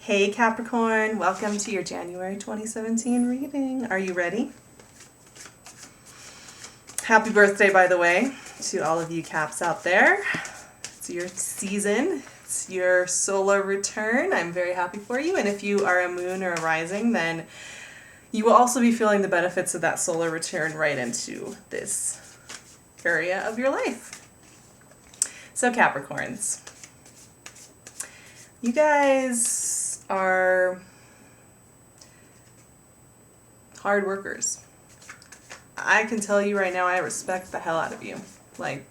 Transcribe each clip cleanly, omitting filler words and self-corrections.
Hey Capricorn, welcome to your January 2017 reading. Are you ready? Happy birthday, by the way, to all of you Caps out there. It's your season. It's your solar return. I'm very happy for you. And if you are a moon or a rising, then you will also be feeling the benefits of that solar return right into this area of your life. So Capricorns, you guys are hard workers. I can tell you right now, I respect the hell out of you. Like,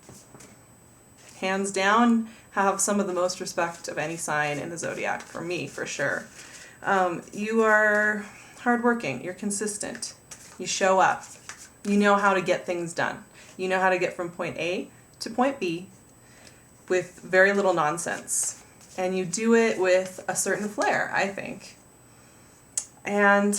hands down, have some of the most respect of any sign in the zodiac, for me, for sure. You are hardworking. You're consistent. You show up. You know how to get things done. You know how to get from point A to point B with very little nonsense. And you do it with a certain flair, I think. And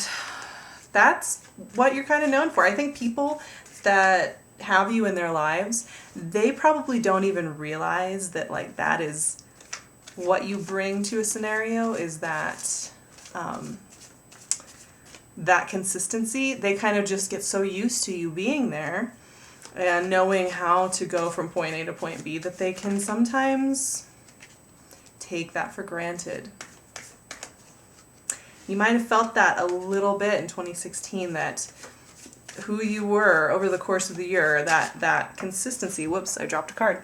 that's what you're kind of known for. I think people that have you in their lives, they probably don't even realize that, like, that is what you bring to a scenario, is that that consistency. They kind of just get so used to you being there and knowing how to go from point A to point B that they can sometimes take that for granted. You might have felt that a little bit in 2016, that who you were over the course of the year, that consistency. Whoops, I dropped a card.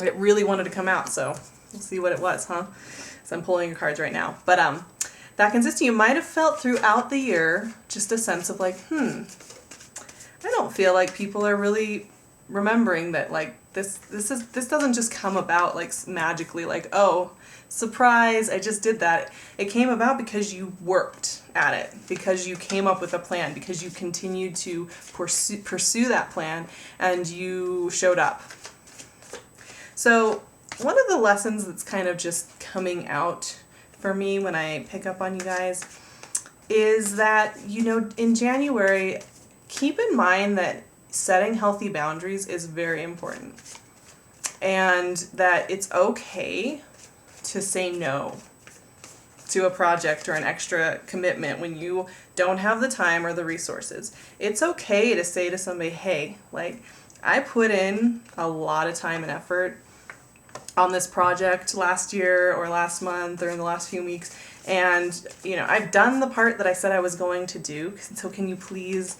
It really wanted to come out, so we'll see what it was, huh? So I'm pulling your cards right now. But that consistency, you might have felt throughout the year just a sense of like, I don't feel like people are really remembering that, like, this doesn't just come about like magically, like, oh, surprise, I just did that. It came about because you worked at it, because you came up with a plan, because you continued to pursue that plan, and you showed up. So one of the lessons that's kind of just coming out for me when I pick up on you guys is that, you know, in January, keep in mind that setting healthy boundaries is very important, and that it's okay to say no to a project or an extra commitment when you don't have the time or the resources. It's okay to say to somebody, hey, like, I put in a lot of time and effort on this project last year or last month or in the last few weeks, and, you know, I've done the part that I said I was going to do, so can you please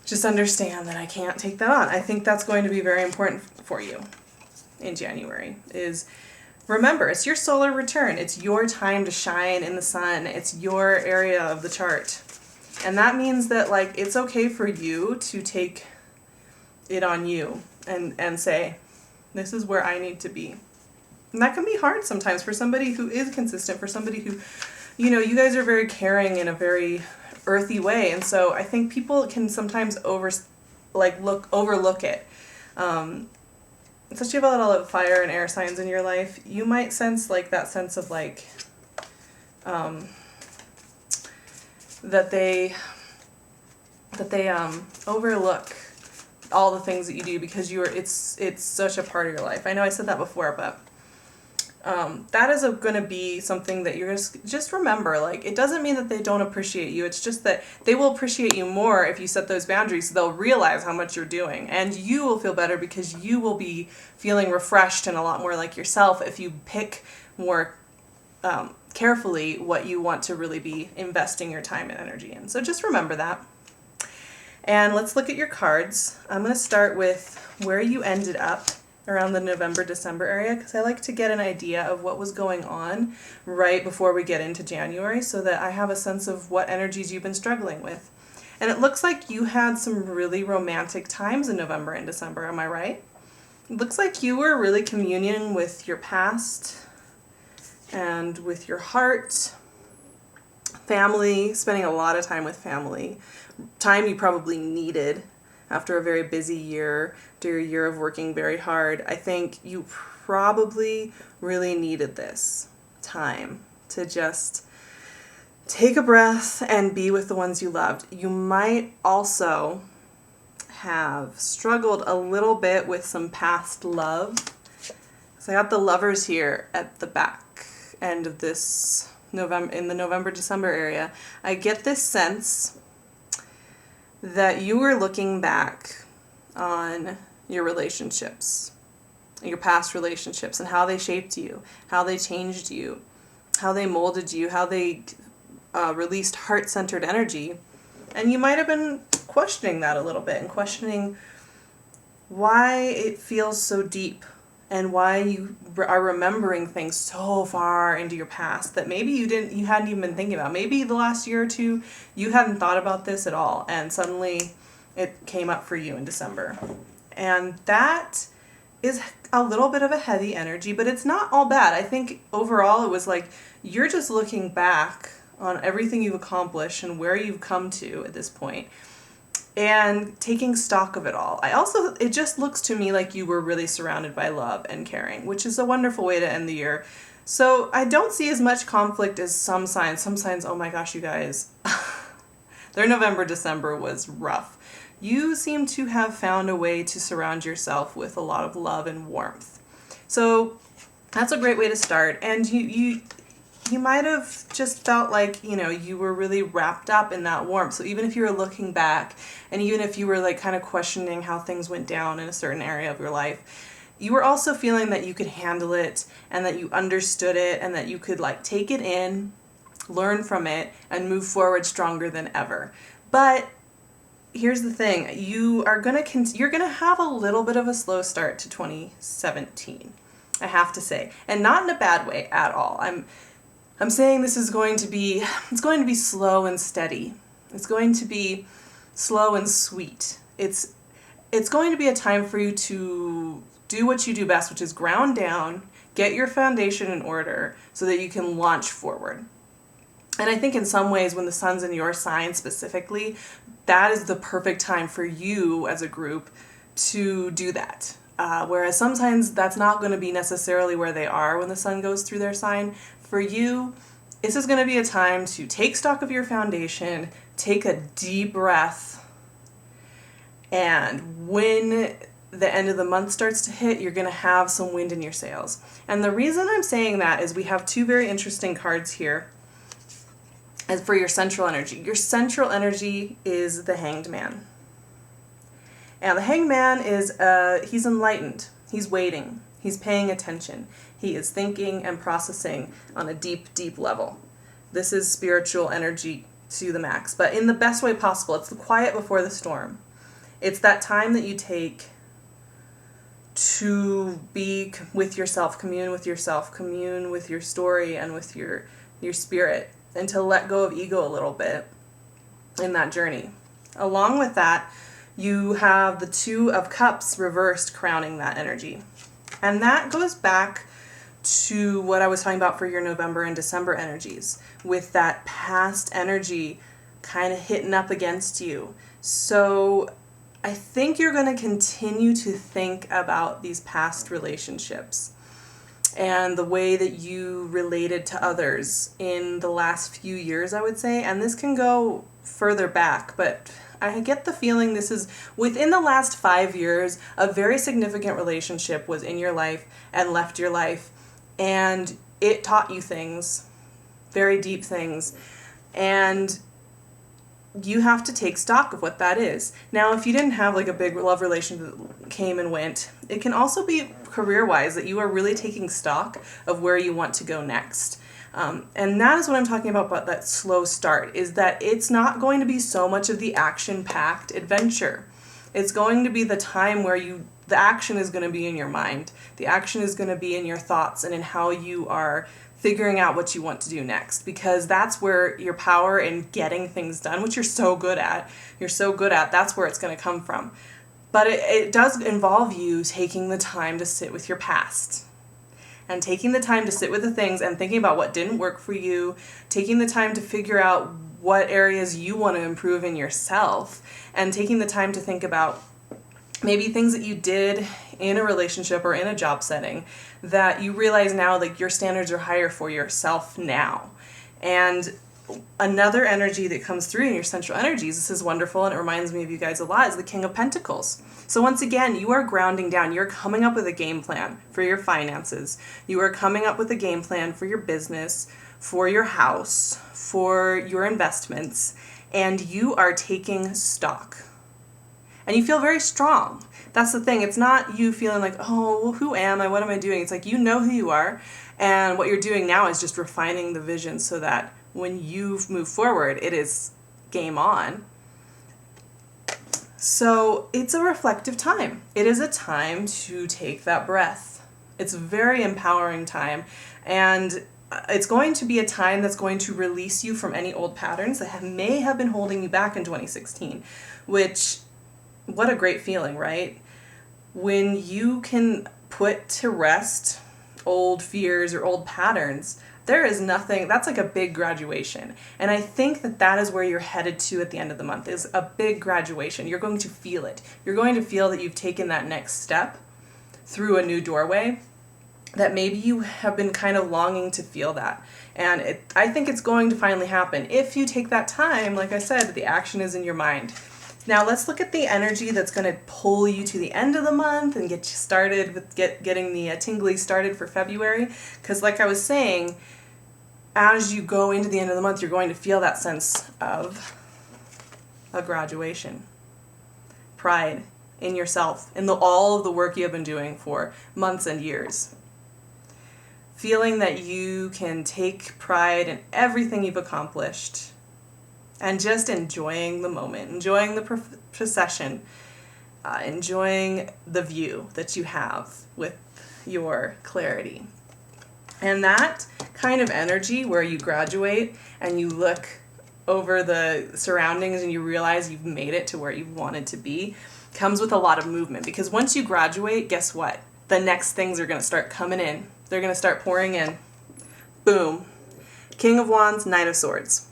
just understand that I can't take that on. I think that's going to be very important for you in January. Is remember, it's your solar return. It's your time to shine in the sun. It's your area of the chart. And that means that, like, it's okay for you to take it on you and say, this is where I need to be. And that can be hard sometimes for somebody who is consistent, for somebody who, you know, you guys are very caring in a very earthy way, and so I think people can sometimes overlook it. Since you have a lot of fire and air signs in your life, you might sense like that sense of like that they overlook all the things that you do because it's such a part of your life. I know I said that before, but that is going to be something that you're just remember. Like, it doesn't mean that they don't appreciate you. It's just that they will appreciate you more if you set those boundaries. They'll realize how much you're doing, and you will feel better because you will be feeling refreshed and a lot more like yourself if you pick more carefully what you want to really be investing your time and energy in. So just remember that. And let's look at your cards. I'm going to start with where you ended up around the November-December area, because I like to get an idea of what was going on right before we get into January so that I have a sense of what energies you've been struggling with. And it looks like you had some really romantic times in November and December, am I right? It looks like you were really communing with your past and with your heart, family, spending a lot of time with family, time you probably needed after a very busy year, after a year of working very hard. I think you probably really needed this time to just take a breath and be with the ones you loved. You might also have struggled a little bit with some past love. So I got the Lovers here at the back end of this in the November-December area, I get this sense that you are looking back on your relationships, your past relationships, and how they shaped you, how they changed you, how they molded you, how they released heart-centered energy. And you might have been questioning that a little bit and questioning why it feels so deep and why you are remembering things so far into your past that maybe you hadn't even been thinking about. Maybe the last year or two you hadn't thought about this at all, and suddenly it came up for you in December. And that is a little bit of a heavy energy, but it's not all bad. I think overall it was like you're just looking back on everything you've accomplished and where you've come to at this point and taking stock of it all. It just looks to me like you were really surrounded by love and caring, which is a wonderful way to end the year. So I don't see as much conflict as some signs. Some signs, oh my gosh, you guys, their November, December was rough. You seem to have found a way to surround yourself with a lot of love and warmth. So that's a great way to start. And you might have just felt like, you were really wrapped up in that warmth. So even if you were looking back, and even if you were like kind of questioning how things went down in a certain area of your life, you were also feeling that you could handle it and that you understood it and that you could like take it in, learn from it, and move forward stronger than ever. But here's the thing, you're gonna have a little bit of a slow start to 2017, I have to say, and not in a bad way at all. I'm saying this is going to be slow and steady. It's going to be slow and sweet. It's going to be a time for you to do what you do best, which is ground down, get your foundation in order so that you can launch forward. And I think in some ways, when the sun's in your sign specifically, that is the perfect time for you as a group to do that. Whereas sometimes that's not going to be necessarily where they are when the sun goes through their sign. For you, this is going to be a time to take stock of your foundation, take a deep breath, and when the end of the month starts to hit, you're going to have some wind in your sails. And the reason I'm saying that is we have two very interesting cards here as for your central energy. Your central energy is the Hanged Man. And the Hanged Man is, he's enlightened, he's waiting, he's paying attention. He is thinking and processing on a deep, deep level. This is spiritual energy to the max, but in the best way possible. It's the quiet before the storm. It's that time that you take to be with yourself, commune with your story and with your spirit, and to let go of ego a little bit in that journey. Along with that, you have the Two of Cups reversed crowning that energy. And that goes back to what I was talking about for your November and December energies, with that past energy kind of hitting up against you. So I think you're going to continue to think about these past relationships and the way that you related to others in the last few years, I would say. And this can go further back, but I get the feeling this is within the last 5 years, a very significant relationship was in your life and left your life. And it taught you things, very deep things, and you have to take stock of what that is. Now, if you didn't have like a big love relationship that came and went, it can also be career-wise that you are really taking stock of where you want to go next. And that is what I'm talking about that slow start, is that it's not going to be so much of the action-packed adventure. It's going to be the time where the action is going to be in your mind. The action is going to be in your thoughts and in how you are figuring out what you want to do next, because that's where your power in getting things done, which you're so good at, that's where it's going to come from. But it does involve you taking the time to sit with your past and taking the time to sit with the things and thinking about what didn't work for you, taking the time to figure out what areas you want to improve in yourself, and taking the time to think about maybe things that you did in a relationship or in a job setting that you realize now like your standards are higher for yourself now. And another energy that comes through in your central energies, this is wonderful and it reminds me of you guys a lot, is the King of Pentacles. So once again, you are grounding down. You're coming up with a game plan for your finances. You are coming up with a game plan for your business, for your house, for your investments, and you are taking stock. And you feel very strong. That's the thing. It's not you feeling like, oh, well, who am I? What am I doing? It's like you know who you are. And what you're doing now is just refining the vision so that when you move forward, it is game on. So it's a reflective time. It is a time to take that breath. It's a very empowering time. And it's going to be a time that's going to release you from any old patterns that may have been holding you back in 2016, which, what a great feeling, right? When you can put to rest old fears or old patterns, there is nothing, that's like a big graduation. And I think that that is where you're headed to at the end of the month, is a big graduation. You're going to feel it. You're going to feel that you've taken that next step through a new doorway, that maybe you have been kind of longing to feel that. And I think it's going to finally happen. If you take that time, like I said, the action is in your mind. Now let's look at the energy that's going to pull you to the end of the month and get you started with getting the tingly started for February. Because like I was saying, as you go into the end of the month, you're going to feel that sense of a graduation. Pride in yourself, in all of the work you have been doing for months and years. Feeling that you can take pride in everything you've accomplished and just enjoying the moment, enjoying the procession, enjoying the view that you have with your clarity. And that kind of energy where you graduate and you look over the surroundings and you realize you've made it to where you wanted to be comes with a lot of movement. Because once you graduate, guess what? The next things are going to start coming in. They're going to start pouring in. Boom. King of Wands, Knight of Swords.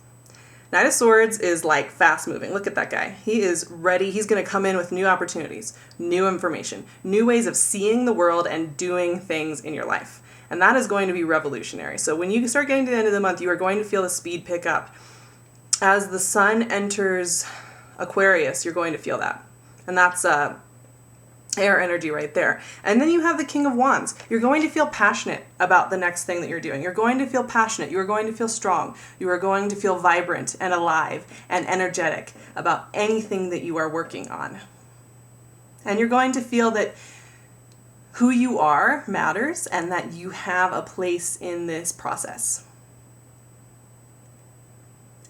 Knight of Swords is like fast moving. Look at that guy. He is ready. He's going to come in with new opportunities, new information, new ways of seeing the world and doing things in your life. And that is going to be revolutionary. So when you start getting to the end of the month, you are going to feel the speed pick up. As the sun enters Aquarius, you're going to feel that. And that's air energy right there. And then you have the King of Wands. You're going to feel passionate about the next thing that you're doing. You're going to feel passionate. You are going to feel strong. You are going to feel vibrant and alive and energetic about anything that you are working on. And you're going to feel that who you are matters and that you have a place in this process.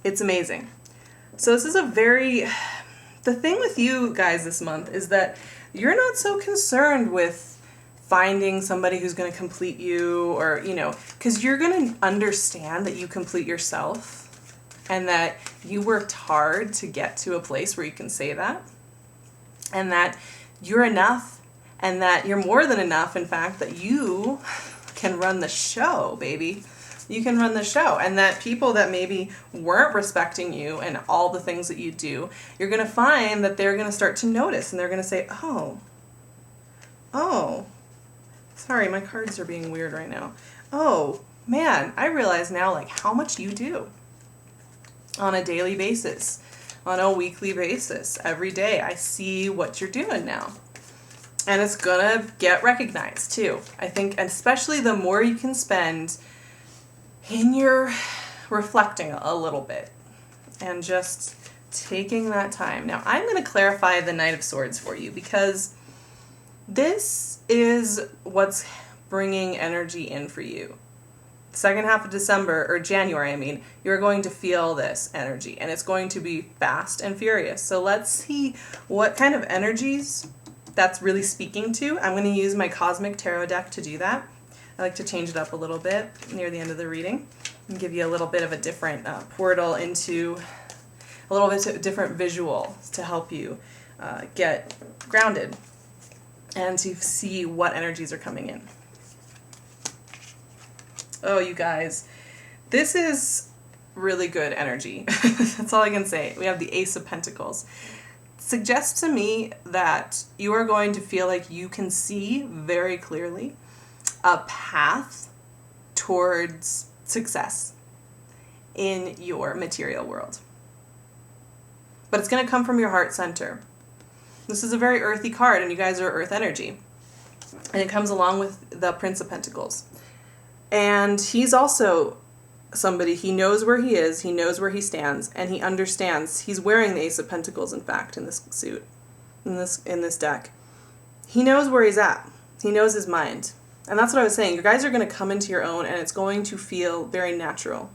It's amazing. So this is the thing with you guys this month is that you're not so concerned with finding somebody who's going to complete you or, because you're going to understand that you complete yourself and that you worked hard to get to a place where you can say that and that you're enough and that you're more than enough, in fact, that you can run the show, baby. You can run the show. And that people that maybe weren't respecting you and all the things that you do, you're going to find that they're going to start to notice and they're going to say, oh, sorry, my cards are being weird right now. Oh, man, I realize now how much you do on a daily basis, on a weekly basis, every day. I see what you're doing now. And it's going to get recognized too. I think, especially the more you can spend in your reflecting a little bit and just taking that time. Now, I'm going to clarify the Knight of Swords for you because this is what's bringing energy in for you. Second half of December, or January, you're going to feel this energy and it's going to be fast and furious. So let's see what kind of energies that's really speaking to. I'm going to use my Cosmic Tarot deck to do that. I like to change it up a little bit near the end of the reading and give you a little bit of a different portal into a little bit different visual to help you get grounded and to see what energies are coming in. Oh, you guys, this is really good energy. That's all I can say. We have the Ace of Pentacles. Suggests to me that you are going to feel like you can see very clearly a path towards success. in your material world. But it's going to come from your heart center. This is a very earthy card, and you guys are earth energy. And it comes along with the Prince of Pentacles. And he's also somebody, he knows where he is, he knows where he stands, and he understands. He's wearing the Ace of Pentacles, in fact, in this suit, in this deck. He knows where he's at. He knows his mind. And that's what I was saying. You guys are going to come into your own, and it's going to feel very natural.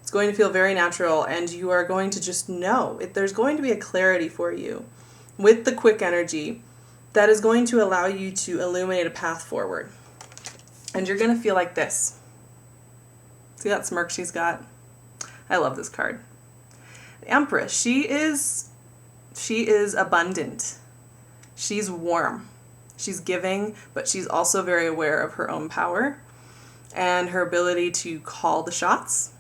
It's going to feel very natural, and you are going to just know. There's going to be a clarity for you with the quick energy that is going to allow you to illuminate a path forward. And you're going to feel like this. See that smirk she's got? I love this card. The Empress, she is abundant. She's warm. She's giving, but she's also very aware of her own power and her ability to call the shots.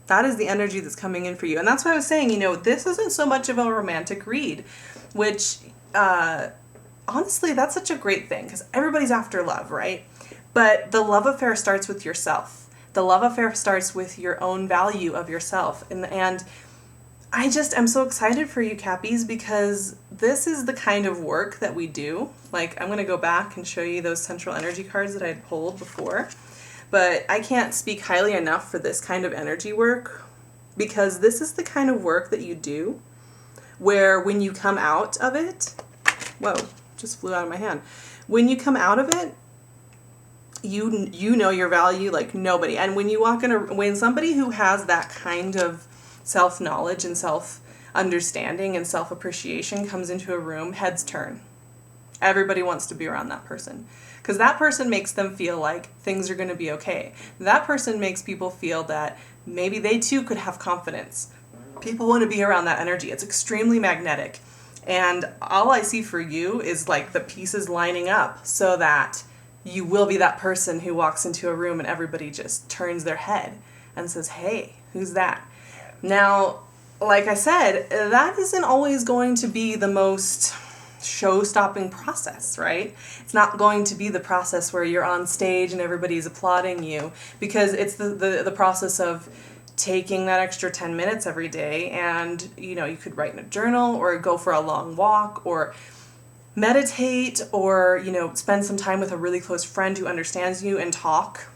That is the energy that's coming in for you. And that's why I was saying, this isn't so much of a romantic read, which, honestly, that's such a great thing because everybody's after love, right? But the love affair starts with yourself. The love affair starts with your own value of yourself. And I just am so excited for you, Cappies, because this is the kind of work that we do. Like, I'm going to go back and show you those central energy cards that I had pulled before. But I can't speak highly enough for this kind of energy work, because this is the kind of work that you do where when you come out of it, whoa, just flew out of my hand. When you come out of it, you know your value like nobody. And when you walk in when somebody who has that kind of self-knowledge and self-understanding and self-appreciation comes into a room, heads turn. Everybody wants to be around that person. Because that person makes them feel like things are going to be okay. That person makes people feel that maybe they too could have confidence. People want to be around that energy. It's extremely magnetic. And all I see for you is like the pieces lining up so that you will be that person who walks into a room and everybody just turns their head and says, hey, who's that? Now, like I said, that isn't always going to be the most show-stopping process, right? It's not going to be the process where you're on stage and everybody's applauding you, because it's the process of taking that extra 10 minutes every day, and you could write in a journal or go for a long walk or meditate or spend some time with a really close friend who understands you and talk.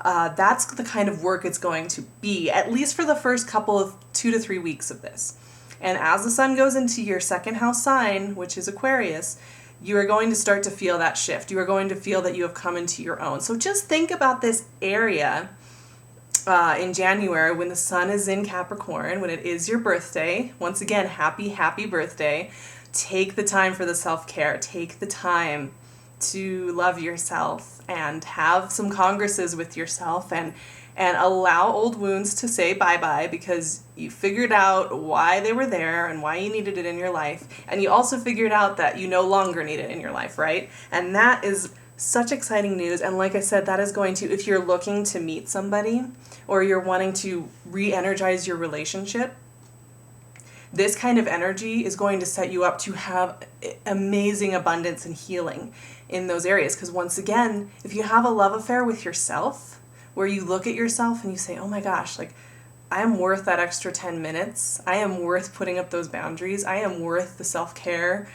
That's the kind of work it's going to be, at least for the first couple of 2 to 3 weeks of this. And as the sun goes into your second house sign, which is Aquarius, you are going to start to feel that shift. You are going to feel that you have come into your own. So just think about this area in January when the sun is in Capricorn, when it is your birthday. Once again, happy, happy birthday. Take the time for the self-care. Take the time to love yourself and have some congresses with yourself and allow old wounds to say bye-bye, because you figured out why they were there and why you needed it in your life. And you also figured out that you no longer need it in your life, right? And that is such exciting news. And like I said, that is going to, if you're looking to meet somebody or you're wanting to re-energize your relationship, this kind of energy is going to set you up to have amazing abundance and healing in those areas. Because once again, if you have a love affair with yourself, where you look at yourself and you say, oh my gosh, like, I am worth that extra 10 minutes. I am worth putting up those boundaries. I am worth the self-care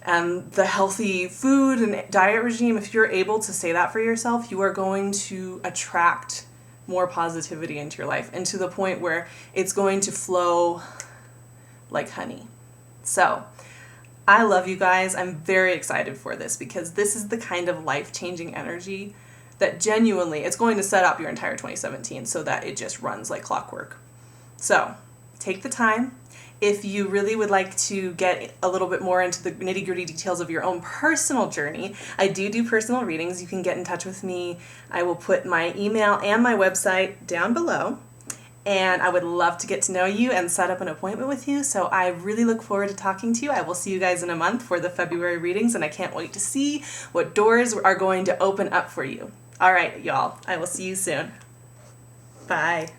and the healthy food and diet regime. If you're able to say that for yourself, you are going to attract more positivity into your life, and to the point where it's going to flow like honey. So I love you guys. I'm very excited for this, because this is the kind of life-changing energy that genuinely, it's going to set up your entire 2017 so that it just runs like clockwork. So take the time. If you really would like to get a little bit more into the nitty-gritty details of your own personal journey, I do personal readings. You can get in touch with me. I will put my email and my website down below. And I would love to get to know you and set up an appointment with you. So I really look forward to talking to you. I will see you guys in a month for the February readings, and I can't wait to see what doors are going to open up for you. All right, y'all. I will see you soon. Bye.